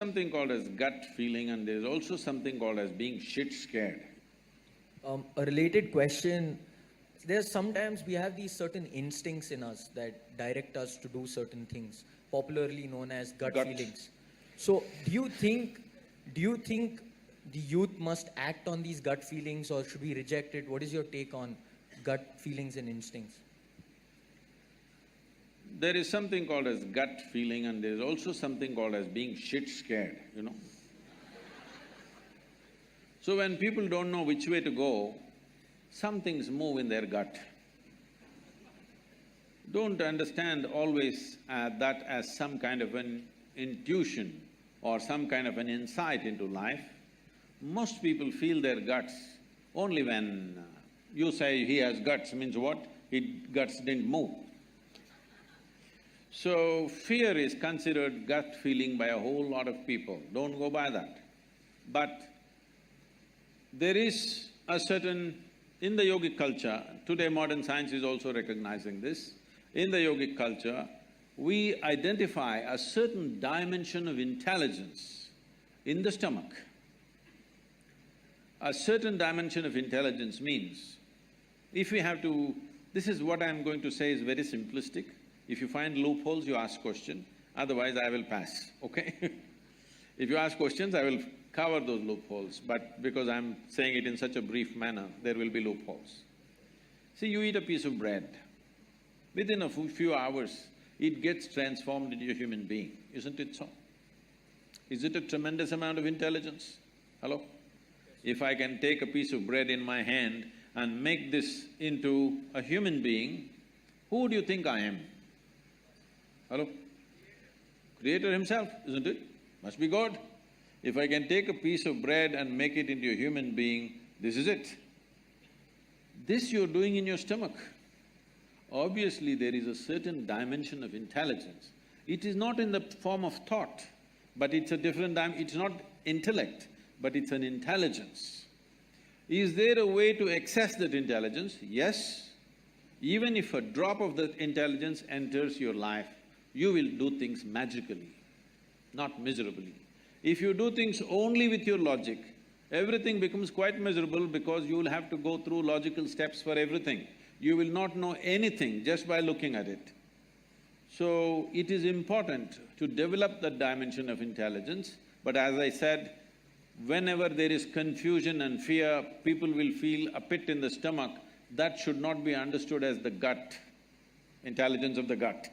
something called as gut feeling and there's also something called as being shit scared. A related question, there's sometimes we have these certain instincts in us that direct us to do certain things, popularly known as gut feelings. So do you think the youth must act on these gut feelings or should we reject it? What is your take on gut feelings and instincts? There is something called as gut feeling and there's also something called as being shit scared, you know. So when people don't know which way to go, some things move in their gut. Don't understand always that as some kind of an intuition or some kind of an insight into life. Most people feel their guts only when you say he has guts means what? His guts didn't move. So, fear is considered gut feeling by a whole lot of people, don't go by that. But there is a certain… in the yogic culture, today modern science is also recognizing this, in the yogic culture, we identify a certain dimension of intelligence in the stomach. A certain dimension of intelligence means, if we have to… this is what I'm going to say is very simplistic. If you find loopholes, you ask question, otherwise I will pass, okay? If you ask questions, I will cover those loopholes, but because I'm saying it in such a brief manner, there will be loopholes. See, you eat a piece of bread, within a few hours, it gets transformed into a human being, isn't it so? Is it a tremendous amount of intelligence? Hello? If I can take a piece of bread in my hand and make this into a human being, who do you think I am? Hello? Creator himself, isn't it? Must be God. If I can take a piece of bread and make it into a human being, this is it. This you're doing in your stomach. Obviously, there is a certain dimension of intelligence. It is not in the form of thought, but it's a different it's not intellect, but it's an intelligence. Is there a way to access that intelligence? Yes. Even if a drop of that intelligence enters your life, you will do things magically, not miserably. If you do things only with your logic, everything becomes quite miserable because you will have to go through logical steps for everything. You will not know anything just by looking at it. So, it is important to develop that dimension of intelligence, but as I said, whenever there is confusion and fear, people will feel a pit in the stomach. That should not be understood as the gut, intelligence of the gut.